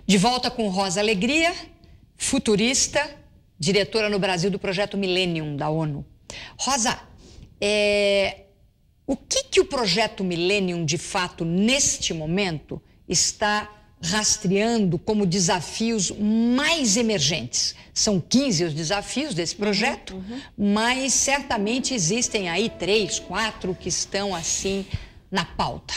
De volta com Rosa Alegria, futurista, diretora no Brasil do projeto Millennium da ONU. Rosa, o que o projeto Millennium, de fato, neste momento, está rastreando como desafios mais emergentes? São 15 os desafios desse projeto, mas certamente existem aí 3, 4 que estão assim na pauta.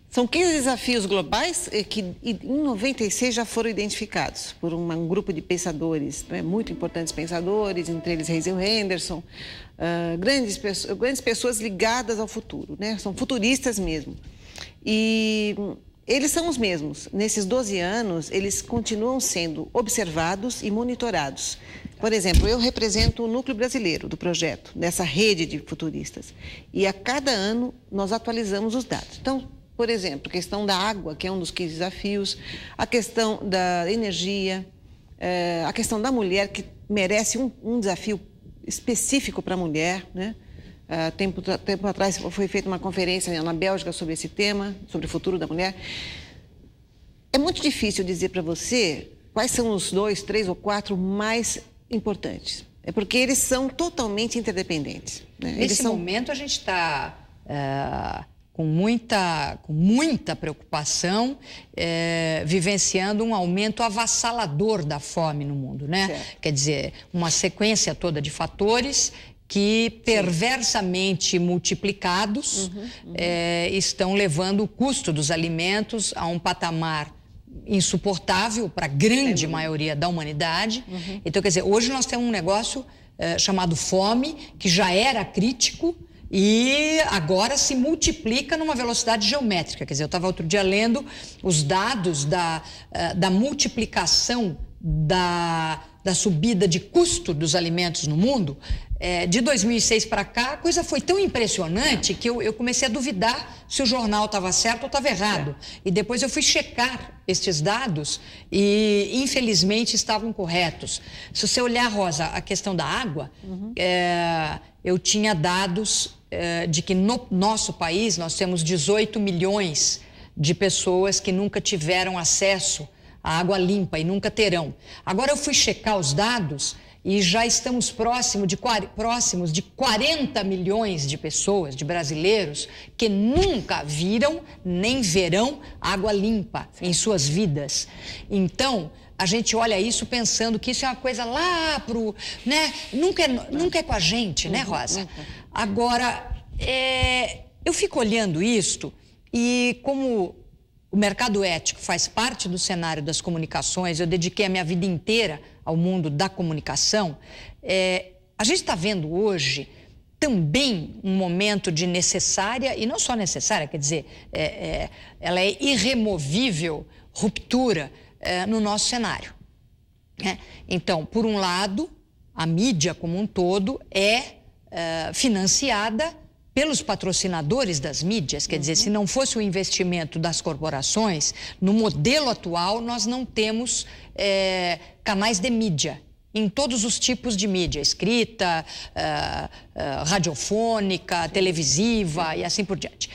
São 15 desafios globais que em 96 já foram identificados por um grupo de pensadores, né, muito importantes pensadores, entre eles Hazel Henderson, grandes pessoas ligadas ao futuro, né, são futuristas mesmo. E eles são os mesmos. Nesses 12 anos, eles continuam sendo observados e monitorados. Por exemplo, eu represento o núcleo brasileiro do projeto, dessa rede de futuristas. E a cada ano nós atualizamos os dados. Então, por exemplo, a questão da água, que é um dos 15 desafios, a questão da energia, a questão da mulher, que merece um desafio específico para a mulher, né? Tempo atrás foi feita uma conferência na Bélgica sobre esse tema, sobre o futuro da mulher. É muito difícil dizer para você quais são os 2, 3 ou 4 mais importantes. É porque eles são totalmente interdependentes, né? Nesse momento a gente está com muita preocupação, vivenciando um aumento avassalador da fome no mundo, né? Certo. Quer dizer, uma sequência toda de fatores que, perversamente multiplicados, estão levando o custo dos alimentos a um patamar insuportável para a grande maioria da humanidade. Então, quer dizer, hoje nós temos um negócio chamado fome, que já era crítico, e agora se multiplica numa velocidade geométrica. Quer dizer, eu estava outro dia lendo os dados da multiplicação da subida de custo dos alimentos no mundo. De 2006 para cá, a coisa foi tão impressionante que eu comecei a duvidar se o jornal estava certo ou estava errado. E depois eu fui checar estes dados e, infelizmente, estavam corretos. Se você olhar, Rosa, a questão da água, eu tinha dados de que no nosso país nós temos 18 milhões de pessoas que nunca tiveram acesso à água limpa e nunca terão. Agora eu fui checar os dados e já estamos próximos de 40 milhões de pessoas, de brasileiros, que nunca viram nem verão água limpa em suas vidas. Então, a gente olha isso pensando que isso é uma coisa lá pro, né? Nunca é com a gente, né, Rosa? Agora, eu fico olhando isto e como o mercado ético faz parte do cenário das comunicações, eu dediquei a minha vida inteira ao mundo da comunicação, a gente está vendo hoje também um momento de necessária, e não só necessária, quer dizer, ela é irremovível ruptura no nosso cenário. Então, por um lado, a mídia como um todo é financiada pelos patrocinadores das mídias. Quer dizer, se não fosse o investimento das corporações, no modelo atual nós não temos canais de mídia, em todos os tipos de mídia, escrita, radiofônica, televisiva e assim por diante.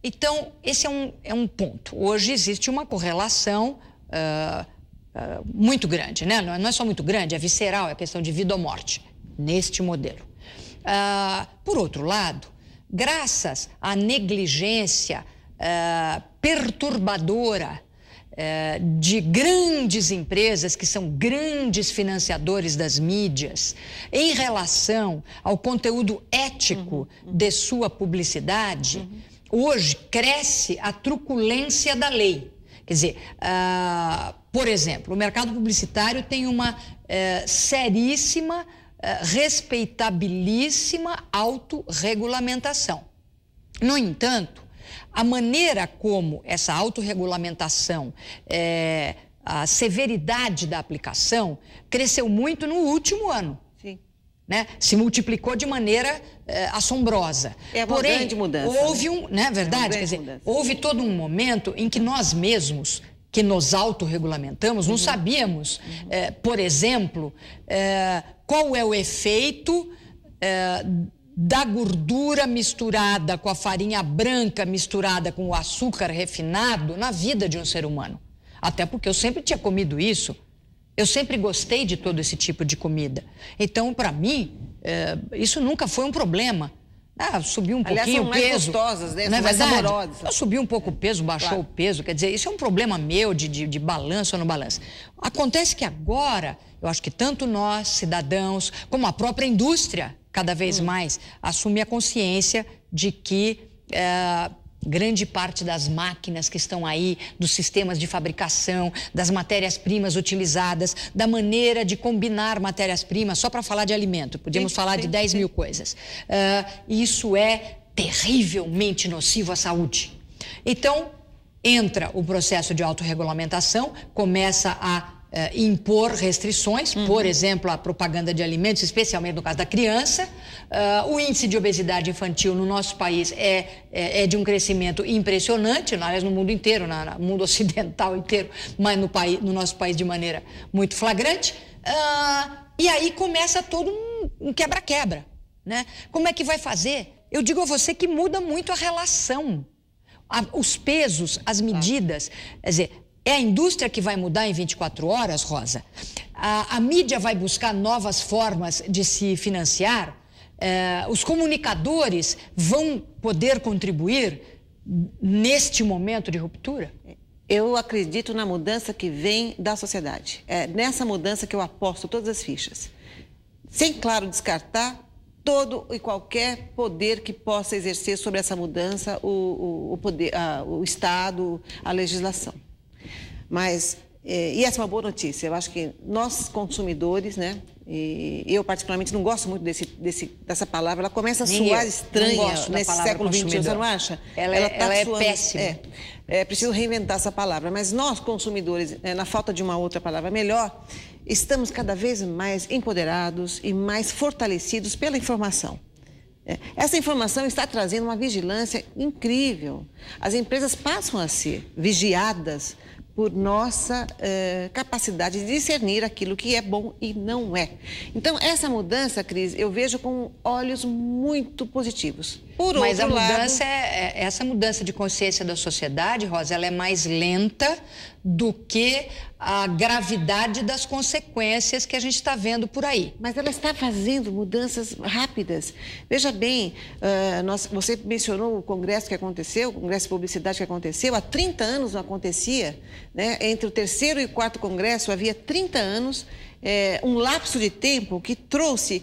Então, esse é um ponto. Hoje existe uma correlação muito grande, né? Não é só muito grande, é visceral, é questão de vida ou morte, neste modelo. Por outro lado, graças à negligência perturbadora de grandes empresas que são grandes financiadores das mídias em relação ao conteúdo ético de sua publicidade, hoje cresce a truculência da lei. Quer dizer, por exemplo, o mercado publicitário tem uma seríssima, respeitabilíssima autorregulamentação. No entanto, a maneira como essa autorregulamentação, a severidade da aplicação, cresceu muito no último ano. Sim. Né? Se multiplicou de maneira assombrosa. É uma grande mudança. Houve verdade? Quer dizer, houve todo um momento em que nós mesmos, que nos autorregulamentamos, não sabíamos, por exemplo, qual é o efeito da gordura misturada com a farinha branca misturada com o açúcar refinado na vida de um ser humano. Até porque eu sempre tinha comido isso. Eu sempre gostei de todo esse tipo de comida. Então, para mim, isso nunca foi um problema. Subiu um pouquinho o peso. Aliás, são mais gostosas, né? Não é mais verdade? saborosas. Eu subi um pouco o peso, baixou o peso. Quer dizer, isso é um problema meu de balanço ou não balanço. Acontece que agora, eu acho que tanto nós, cidadãos, como a própria indústria, cada vez mais, assume a consciência de que grande parte das máquinas que estão aí, dos sistemas de fabricação, das matérias-primas utilizadas, da maneira de combinar matérias-primas, só para falar de alimento, podíamos falar de 10 mil coisas. Isso é terrivelmente nocivo à saúde. Então, entra o processo de autorregulamentação, começa a impor restrições, por exemplo, a propaganda de alimentos, especialmente no caso da criança. O índice de obesidade infantil no nosso país é de um crescimento impressionante, aliás, no mundo inteiro, no mundo ocidental inteiro, mas no nosso país de maneira muito flagrante. E aí começa todo um quebra-quebra, né? Como é que vai fazer? Eu digo a você que muda muito a relação, os pesos, as medidas, quer dizer, é a indústria que vai mudar em 24 horas, Rosa? A mídia vai buscar novas formas de se financiar? Os comunicadores vão poder contribuir neste momento de ruptura? Eu acredito na mudança que vem da sociedade. É nessa mudança que eu aposto todas as fichas. Sem, claro, descartar todo e qualquer poder que possa exercer sobre essa mudança o Estado, a legislação. Mas, e essa é uma boa notícia, eu acho que nós consumidores, né, e eu particularmente não gosto muito dessa palavra, ela começa a soar estranha nesse século XXI, você não acha? Ela é péssima. É preciso reinventar essa palavra, mas nós consumidores, na falta de uma outra palavra melhor, estamos cada vez mais empoderados e mais fortalecidos pela informação. Essa informação está trazendo uma vigilância incrível. As empresas passam a ser vigiadas por nossa capacidade de discernir aquilo que é bom e não é. Então, essa mudança, Cris, eu vejo com olhos muito positivos. Mas a mudança essa mudança de consciência da sociedade, Rosa, ela é mais lenta do que a gravidade das consequências que a gente está vendo por aí. Mas ela está fazendo mudanças rápidas. Veja bem, você mencionou o congresso que aconteceu, o congresso de publicidade que aconteceu, há 30 anos não acontecia, né? Entre o terceiro e o quarto congresso havia 30 anos, um lapso de tempo que trouxe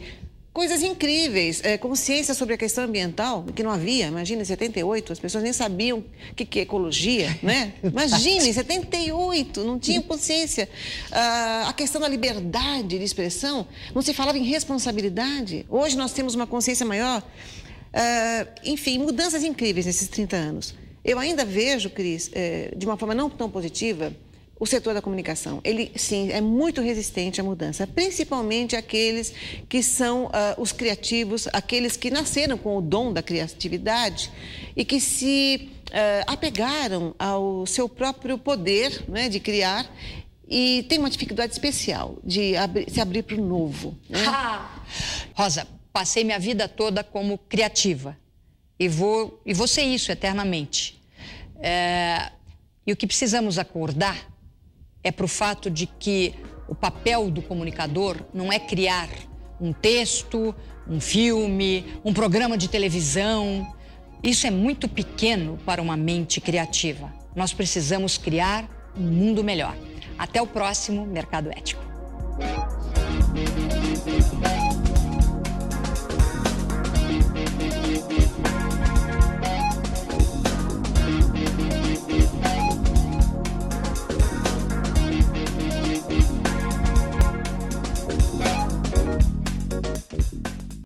coisas incríveis, consciência sobre a questão ambiental, que não havia. Imagina, em 78, as pessoas nem sabiam o que é ecologia, né? Imagina, em 78, não tinha consciência. A questão da liberdade de expressão, não se falava em responsabilidade. Hoje nós temos uma consciência maior. Enfim, mudanças incríveis nesses 30 anos. Eu ainda vejo, Cris, de uma forma não tão positiva, o setor da comunicação. Ele, sim, é muito resistente à mudança, principalmente aqueles que são os criativos, aqueles que nasceram com o dom da criatividade e que se apegaram ao seu próprio poder, né, de criar, e tem uma dificuldade especial de se abrir para o novo. Né? Rosa, passei minha vida toda como criativa e vou ser isso eternamente. E o que precisamos acordar é para o fato de que o papel do comunicador não é criar um texto, um filme, um programa de televisão. Isso é muito pequeno para uma mente criativa. Nós precisamos criar um mundo melhor. Até o próximo Mercado Ético.